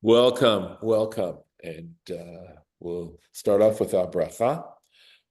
Welcome, welcome. And we'll start off with our bracha.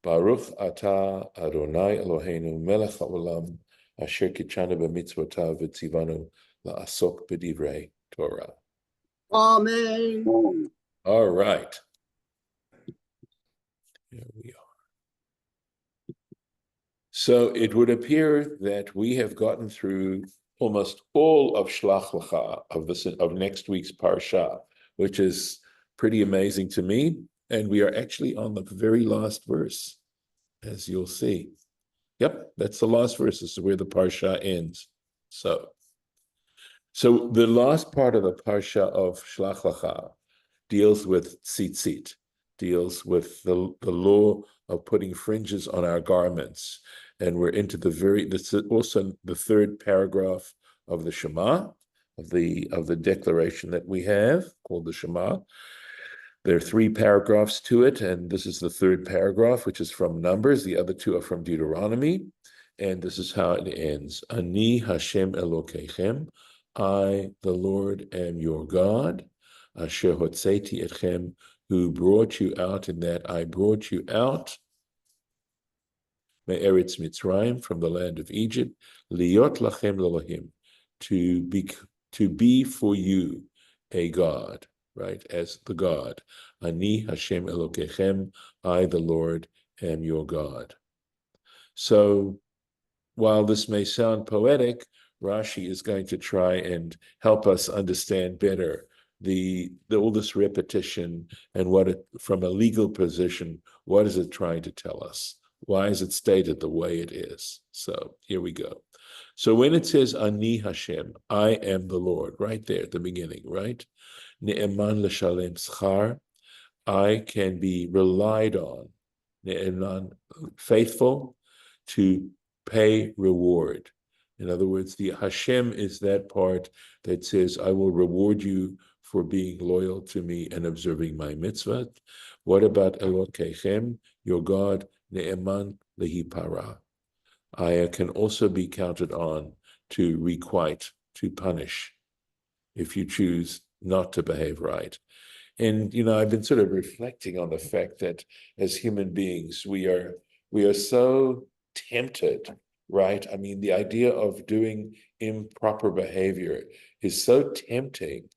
Baruch atah Adonai Eloheinu melech haolam asher kitshanu b'mitzvotav v'tzivanu la'asok b'divrei Torah. Amen. All right. Here we are. So it would appear that we have gotten through almost all of Shlach Lecha of next week's Parsha, which is pretty amazing to me. And we are actually on the very last verse, as you'll see. Yep, that's the last verse. This is where the Parsha ends. So the last part of the Parsha of Shlach Lecha deals with tzitzit, deals with the law of putting fringes on our garments. And we're into this is also the third paragraph of the Shema, of the declaration that we have called the Shema. There are three paragraphs to it, and this is the third paragraph, which is from Numbers. The other two are from Deuteronomy, and this is how it ends. Ani Hashem Elokeichem, I, the Lord, am your God. Asher hotzeti etchem, who brought you out, in that I brought you out. Me'eretz Mitzrayim, from the land of Egypt. Liot lachem l'Elohim, to be for you a God, right, as the God. Ani Hashem Elokeichem, I, the Lord, am your God. So while this may sound poetic, Rashi is going to try and help us understand better all this repetition and from a legal position, what is it trying to tell us? Why is it stated the way it is? So here we go. So when it says Ani Hashem, I am the Lord, right there at the beginning, right? Ne'eman l'shalem schar, I can be relied on, ne'eman, faithful, to pay reward. In other words, the Hashem is that part that says, I will reward you for being loyal to me and observing my mitzvah. What about Elokeichem, your God, ne'eman lehipara? I can also be counted on to requite, to punish, if you choose not to behave right. And, I've been sort of reflecting on the fact that as human beings, we are so tempted, right? I mean, the idea of doing improper behavior is so tempting.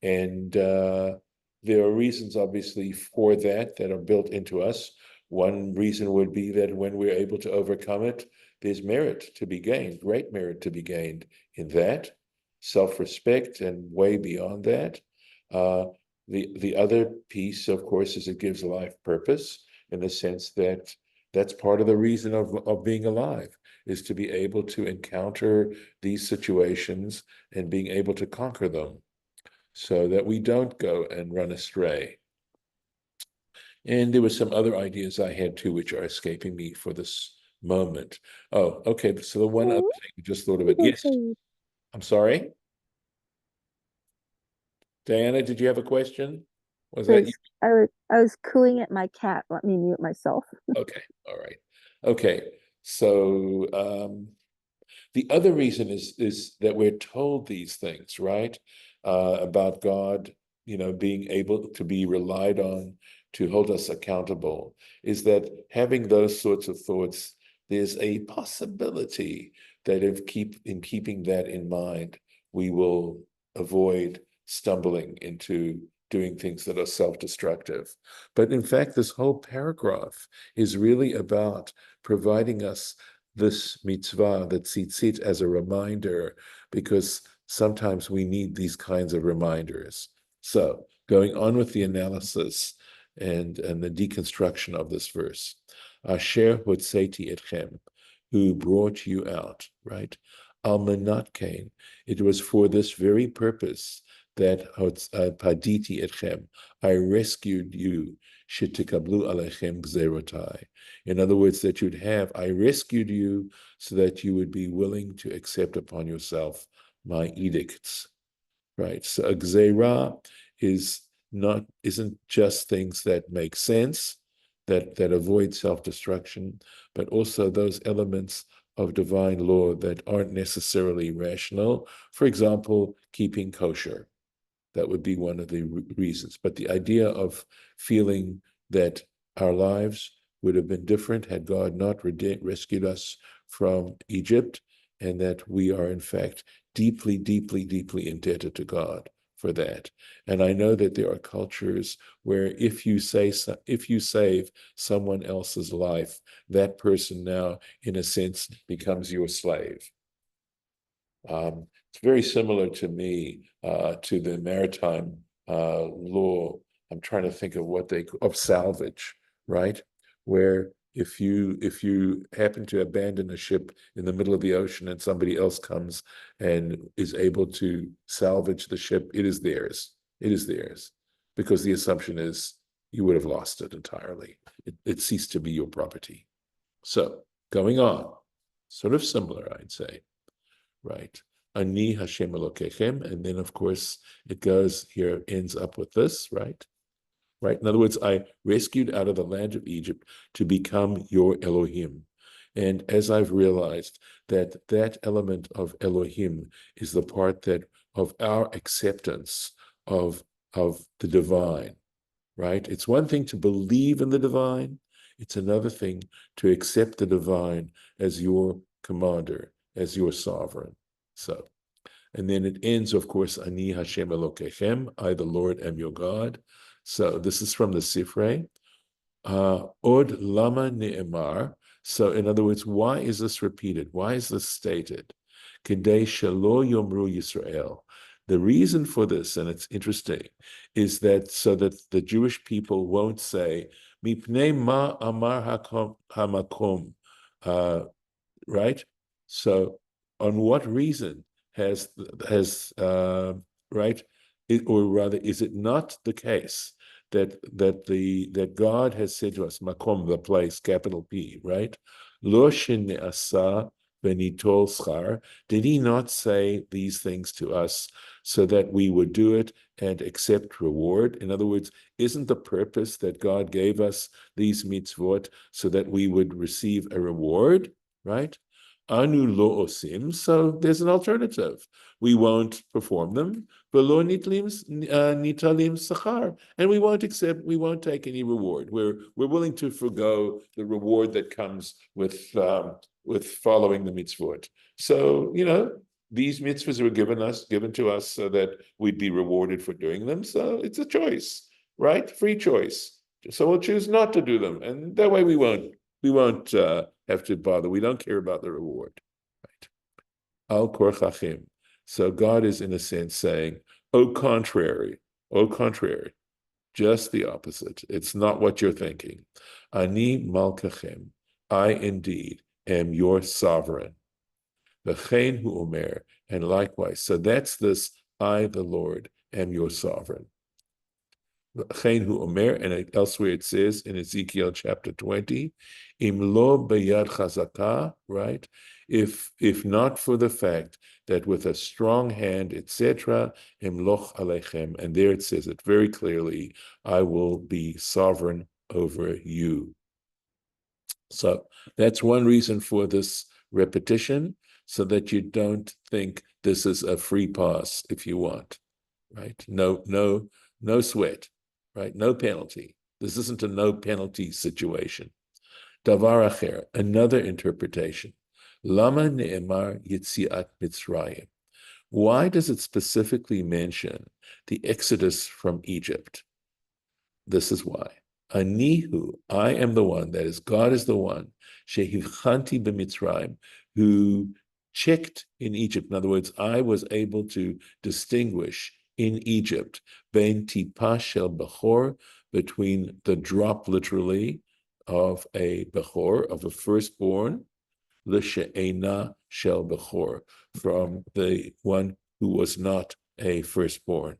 And there are reasons, obviously, for that are built into us. One reason would be that when we're able to overcome it, there's merit to be gained, great merit to be gained in that, self-respect, and way beyond that. The other piece, of course, is it gives life purpose, in the sense that that's part of the reason of being alive, is to be able to encounter these situations and being able to conquer them so that we don't go and run astray. And there were some other ideas I had too, which are escaping me for this moment. Oh, okay. So the one other thing I just thought of it. Yes. I'm sorry. Diana, did you have a question? Was that you? I was cooing at my cat. Let me mute myself. Okay. All right. Okay. So the other reason is that we're told these things, right? About God, being able to be relied on to hold us accountable, is that having those sorts of thoughts, there's a possibility that in keeping that in mind, we will avoid stumbling into doing things that are self-destructive. But in fact, this whole paragraph is really about providing us this mitzvah, that tzitzit, as a reminder, because sometimes we need these kinds of reminders. So going on with the analysis and the deconstruction of this verse. Asher hotzeti etchem, who brought you out, right? Al menat kain, it was for this very purpose that paditi etchem, I rescued you, shetikablu alechem gzerotai. In other words, that I rescued you so that you would be willing to accept upon yourself my edicts, right? So a gzera isn't just things that make sense, that avoid self-destruction, but also those elements of divine law that aren't necessarily rational. For example, keeping kosher. That would be one of the reasons. But the idea of feeling that our lives would have been different had God not rescued us from Egypt, and that we are in fact deeply, deeply, deeply indebted to God for that. And I know that there are cultures where if you save someone else's life, that person now, in a sense, becomes your slave. It's very similar to me, to the maritime law. I'm trying to think of of salvage, right? Where if you happen to abandon a ship in the middle of the ocean and somebody else comes and is able to salvage the ship, it is theirs. It is theirs, because the assumption is you would have lost it entirely. It ceased to be your property. So going on, sort of similar, I'd say. Right. Ani Hashem Elokechem, and then of course it goes here, ends up with this, right? Right. In other words, I rescued out of the land of Egypt to become your Elohim. And as I've realized that element of Elohim is the part that of our acceptance of the divine, right? It's one thing to believe in the divine. It's another thing to accept the divine as your commander, as your sovereign. So, and then it ends, of course, Ani Hashem Elokechem, I the Lord am your God. So this is from the Sifrei. Od lama ne'emar. So in other words, why is this repeated? Why is this stated? Kedei shelo yomru Yisrael. The reason for this, and it's interesting, is that so that the Jewish people won't say, Mipnei ma amar hamakom, right? So on what reason has right, or rather, is it not the case that God has said to us, makom, the place, capital P, right? Lo shene'asa v'nitol schar. Did he not say these things to us so that we would do it and accept reward? In other words, isn't the purpose that God gave us these mitzvot so that we would receive a reward, right? Anu lo osim, so there's an alternative. We won't perform them, velo nitalim sachar, and we won't take any reward. We're willing to forgo the reward that comes with following the mitzvot. So, these mitzvahs were given to us so that we'd be rewarded for doing them. So it's a choice, right? Free choice. So we'll choose not to do them, and that way we won't have to bother. We don't care about the reward, right? Al korchachim. So God is in a sense saying, "Oh, contrary, just the opposite. It's not what you're thinking. Ani malkachem. I indeed am your sovereign. V'chein hu omer, and likewise. So that's this. I, the Lord, am your sovereign. And elsewhere it says in Ezekiel chapter 20, Im lo beyad chazakah, right? If not for the fact that with a strong hand, etc., imloch alechem, and there it says it very clearly, I will be sovereign over you. So that's one reason for this repetition, so that you don't think this is a free pass if you want, right? No sweat. Right? No penalty. This isn't a no penalty situation. Davar acher, another interpretation. Lama ne'emar yitziat Mitzrayim. Why does it specifically mention the exodus from Egypt? This is why. Anihu, I am the one, that is, God is the one, shehivchanti b'Mitzrayim, who checked in Egypt. In other words, I was able to distinguish in Egypt, ben tipa shel bechor, between the drop, literally, of a bechor, of a firstborn, l'she'ena shel bechor, from the one who was not a firstborn.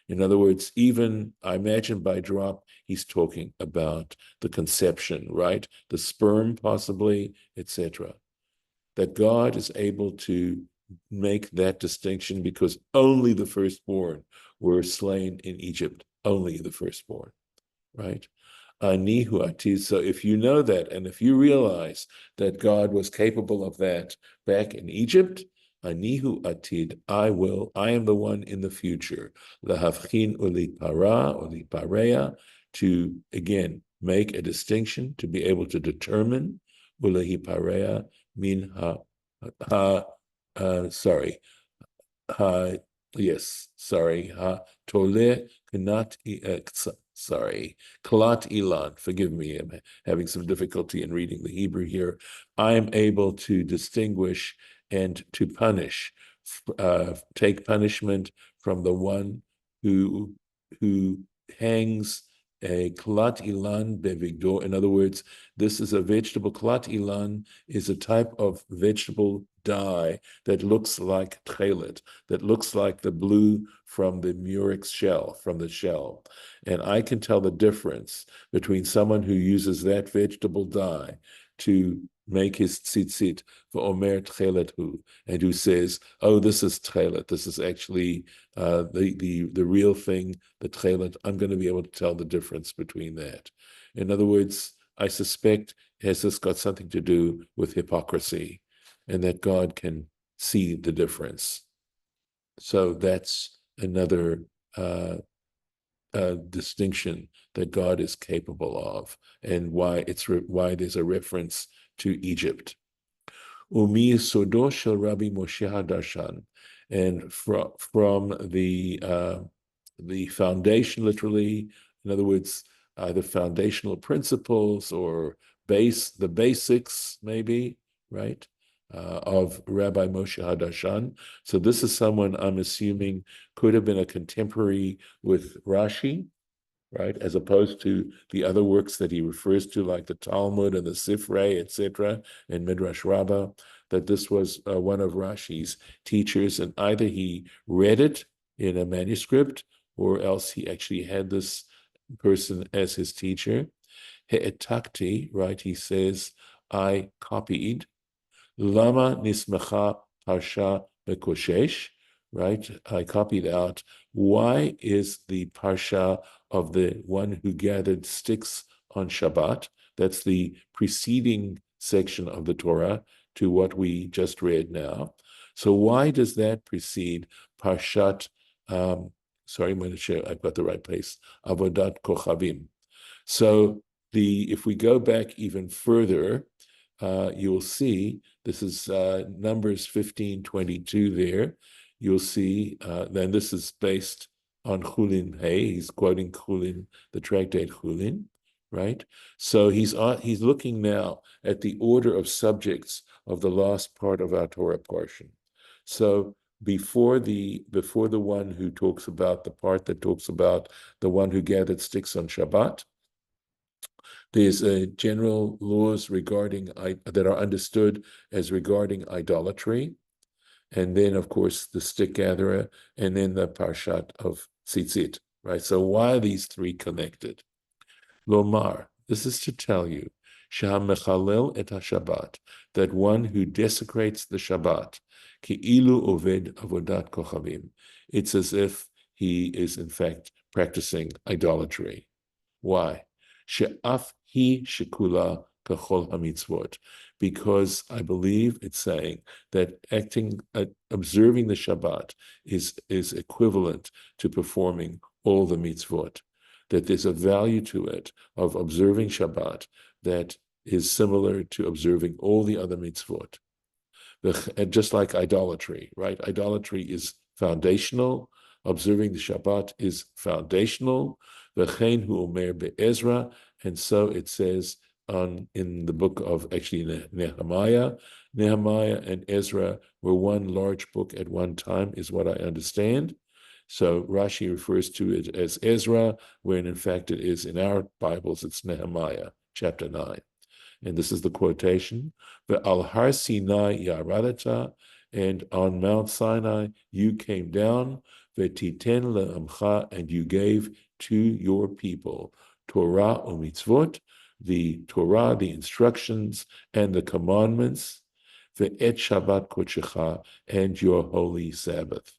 In other words, even, I imagine by drop, he's talking about the conception, right? The sperm, possibly, etc. That God is able to make that distinction because only the firstborn were slain in Egypt, only the firstborn, right? Anihu atiz. So if you know that, and if you realize that God was capable of that back in Egypt, Anihu atid, I am the one in the future. Lahavchin ulipara, ulipareya, to again make a distinction, to be able to determine, ulipareya, min sorry, yes, sorry, tole kanat, sorry, kalat ilan. Forgive me, I'm having some difficulty in reading the Hebrew here. I am able to distinguish and to punish, take punishment from the one who hangs a kalat ilan bevigdo. In other words, this is a vegetable. Kalat ilan is a type of vegetable dye that looks like tchelet, that looks like the blue from the murex shell, from the shell. And I can tell the difference between someone who uses that vegetable dye to make his tzitzit for Omer Tchelet Hu, and who says, oh, this is Tchelet, this is actually the real thing, the Tchelet. I'm going to be able to tell the difference between that. In other words, I suspect has this got something to do with hypocrisy, and that God can see the difference. So that's another distinction that God is capable of, and why why there's a reference to Egypt. Umi Sodo Shel Rabbi Moshe Hadarshan, and from the foundation, literally, in other words, either foundational principles or the basics, maybe, right, of Rabbi Moshe Hadarshan. So this is someone I'm assuming could have been a contemporary with Rashi, right, as opposed to the other works that he refers to, like the Talmud and the Sifrei, etc., and Midrash Rabbah, that this was one of Rashi's teachers, and either he read it in a manuscript, or else he actually had this person as his teacher. He'etakti, right, he says, I copied. Lama nismecha parsha bekoshesh, right? I copied out. Why is the parsha of the one who gathered sticks on Shabbat? That's the preceding section of the Torah to what we just read now. So why does that precede parshat? Sorry, I'm going to share. I've got the right place. Avodat Kochavim. So if we go back even further, you'll see this is Numbers 15:22 there. You'll see, then this is based on Chulin Hey. He's quoting Chulin, the tractate Chulin, right? So he's looking now at the order of subjects of the last part of our Torah portion. So before the one who talks about the part that talks about the one who gathered sticks on Shabbat, there's general laws regarding that are understood as regarding idolatry, and then of course the stick gatherer, and then the parshat of tzitzit. Right. So why are these three connected? Lomar. This is to tell you, Sha'amechalel et Shabbat, that one who desecrates the Shabbat, Ki'ilu oved avodat kochavim. It's as if he is in fact practicing idolatry. Why? She'af hi shekula kachol hamitzvot, because I believe it's saying that observing the Shabbat is equivalent to performing all the mitzvot, that there's a value to it of observing Shabbat that is similar to observing all the other mitzvot. Just like idolatry, right? Idolatry is foundational. Observing the Shabbat is foundational. V'chein hu omer be'ezra, and so it says in the book of actually Nehemiah. Nehemiah and Ezra were one large book at one time, is what I understand. So Rashi refers to it as Ezra, when in fact it is in our Bibles, it's Nehemiah, chapter 9. And this is the quotation, Al Har Sinai Yaradata, and on Mount Sinai you came down, Ve'titen le'amcha, and you gave to your people Torah or mitzvot, the Torah, the instructions, and the commandments, Ve'et Shabbat kodechecha, and your holy Sabbath.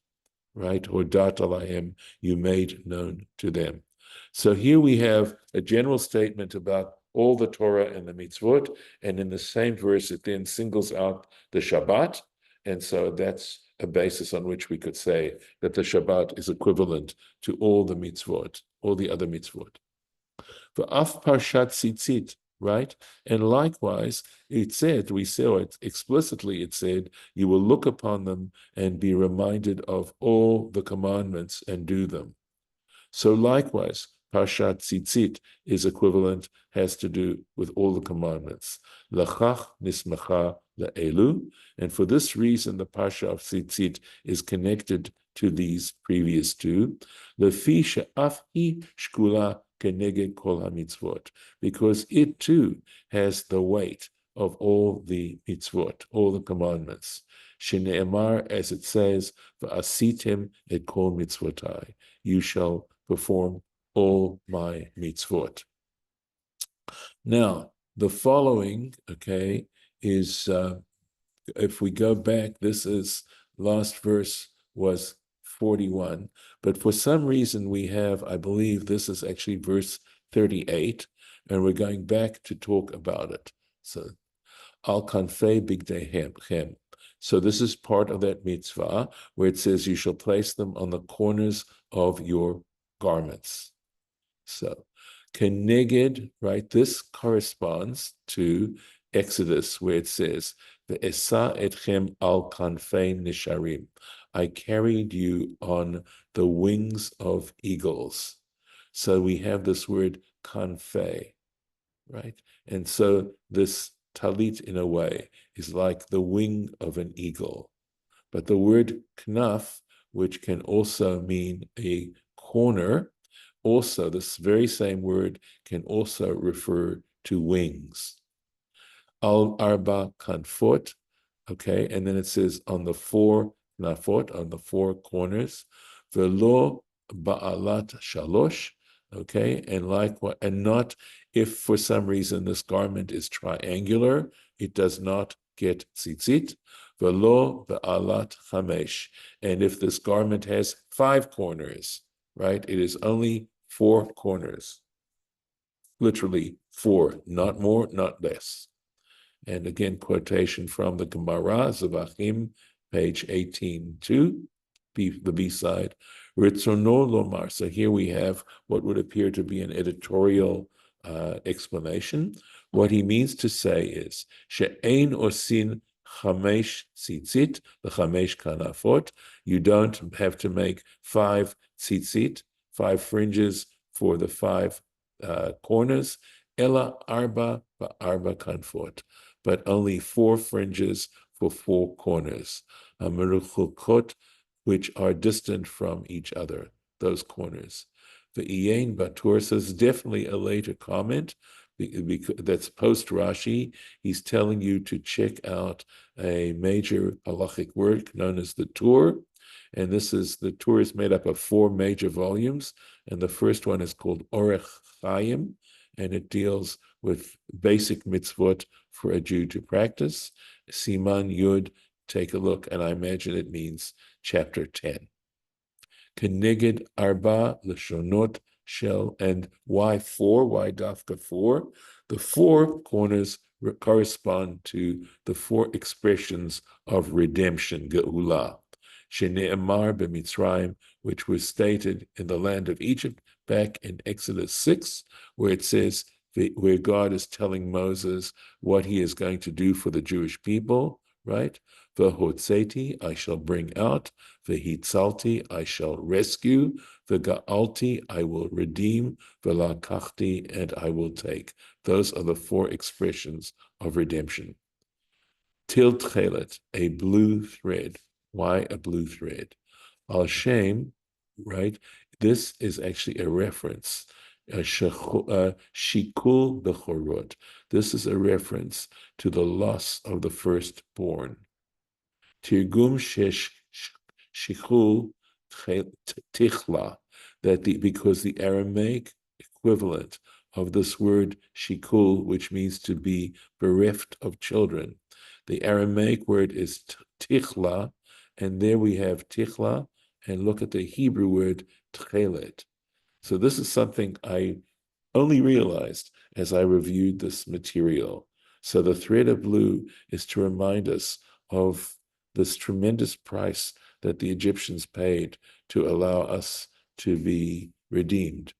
Right? Hodat alahem, you made known to them. So here we have a general statement about all the Torah and the mitzvot, and in the same verse it then singles out the Shabbat, And so that's a basis on which we could say that the Shabbat is equivalent to all the mitzvot, all the other mitzvot. V'af parshat tzitzit, right? And likewise, it said, we saw it explicitly, it said, you will look upon them and be reminded of all the commandments and do them. So likewise, Parshat Tzitzit is equivalent, has to do with all the commandments. Lachach nismacha le'elu, and for this reason, the Parsha of Tzitzit is connected to these previous two. Lefi she'af hi shkula keneged kol hamitzvot, because it too has the weight of all the mitzvot, all the commandments. Shene'emar, as it says, v'asitem et kol mitzvotai, you shall perform all my mitzvot. Now, the following, okay, is, if we go back, this is, last verse was 41, but for some reason we have, I believe this is actually verse 38, and we're going back to talk about it. So, al kanfei bigdeihem. So this is part of that mitzvah where it says you shall place them on the corners of your garments. So, keneged, right? This corresponds to Exodus, where it says, "Ve'esa etchem al kanfei nisharim." I carried you on the wings of eagles. So we have this word kanfei, right? And so this talit, in a way, is like the wing of an eagle. But the word knaf, which can also mean a corner, also, this very same word can also refer to wings. Al arba kanfot, okay, and then it says on the four knafot, on the four corners, velo ba'alat shalosh, okay, and likewise, and not if for some reason this garment is triangular, it does not get tzitzit, velo ba'alat chamesh, and if this garment has 5 corners, right, it is only 4 corners, literally 4, not more, not less. And again, quotation from the Gemara, Zavachim, page 18.2, the B-side, Ritzono lomar. So here we have what would appear to be an editorial explanation. What he means to say is, She'ein osin chamesh tzitzit, the chamesh kanafot. You don't have to make 5 tzitzit, 5 fringes for the 5 corners, ela arba ba'arba kanfot, but only 4 fringes for 4 corners, ameruchukot, which are distant from each other, those corners. The Iyain Batur says definitely a later comment, that's post Rashi. He's telling you to check out a major halachic work known as the Tur, and the Tur is made up of 4 major volumes, and the first one is called Orech Chaim, and it deals with basic mitzvot for a Jew to practice. Siman Yud, take a look, and I imagine it means chapter 10. Keneged Arba Lashonot Shel, and why 4? Why Dafka 4? The 4 corners correspond to the 4 expressions of redemption, Geula. Shene'emar b'Mitzrayim, which was stated in the land of Egypt back in Exodus 6, where it says, where God is telling Moses what he is going to do for the Jewish people, right? V'hotzeti, I shall bring out. V'hitzalti, I shall rescue. V'ga'alti, I will redeem. V'lakachti, and I will take. Those are the 4 expressions of redemption. Til tchelet, a blue thread. Why a blue thread? Al Shem, right? This is actually a reference. Shikul bechorot. This is a reference to the loss of the firstborn. Tirgum shesh shikul tichla, because the Aramaic equivalent of this word shikul, which means to be bereft of children, the Aramaic word is tichla, and there we have tichla, and look at the Hebrew word tchelet. So this is something I only realized as I reviewed this material. So the thread of blue is to remind us of this tremendous price that the Egyptians paid to allow us to be redeemed,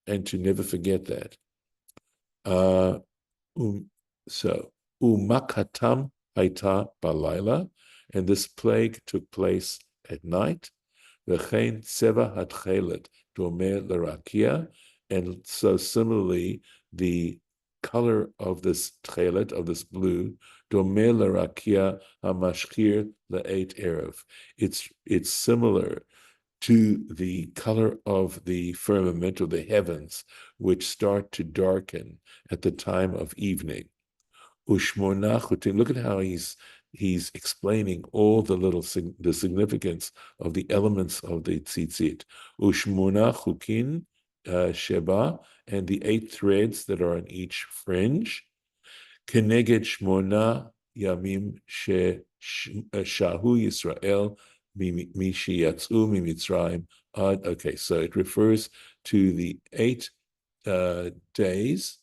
and to never forget that. Umakatam haita balayla, and this plague took place at night. V'chein tseva hatchelet domeh l'rakia, and so similarly, the color of this tchelet, of this blue, domeh l'rakia hamashchir le'eit erev. It's similar to the color of the firmament, of the heavens, which start to darken at the time of evening. Ushmona chutim. Look at how he's explaining all the significance of the elements of the tzitzit. Ushmona chukin sheba, and the 8 threads that are on each fringe. Keneged shmona yamim shahu Yisrael mishi yatzu mimitzrayim ad. Okay, so it refers to the 8 days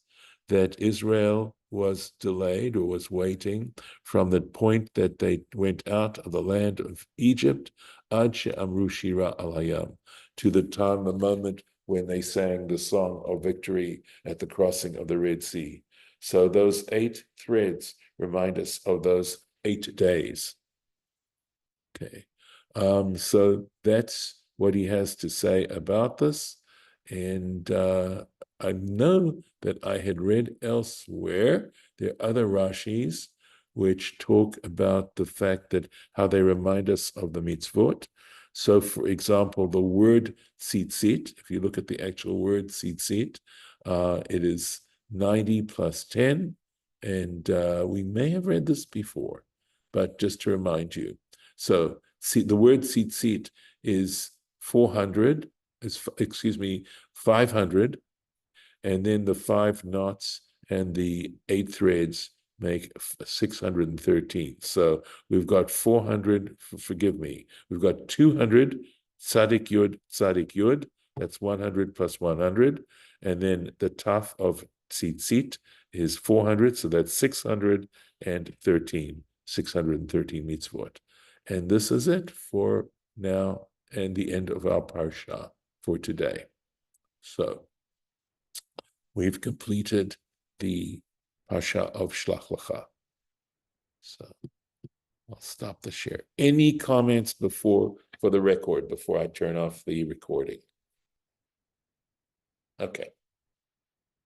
that Israel was delayed, or was waiting, from the point that they went out of the land of Egypt, ad she'amru shira al hayam, to the time, the moment when they sang the song of victory at the crossing of the Red Sea. So those 8 threads remind us of those 8 days. Okay, so that's what he has to say about this. And I know that I had read elsewhere, there are other Rashis which talk about the fact that how they remind us of the mitzvot. So, for example, the word tzitzit, if you look at the actual word tzitzit, it is 90 plus 10, and we may have read this before, but just to remind you. So, the word tzitzit is 500, and then the 5 knots and the 8 threads make 613. So we've got 400, forgive me, we've got 200 tzadik yud, that's 100 plus 100, and then the taf of tzitzit is 400, so that's 613 mitzvot. And this is it for now and the end of our Parsha for today. So we've completed the Parsha of Shlach Lecha. So I'll stop the share. Any comments for the record, before I turn off the recording? Okay.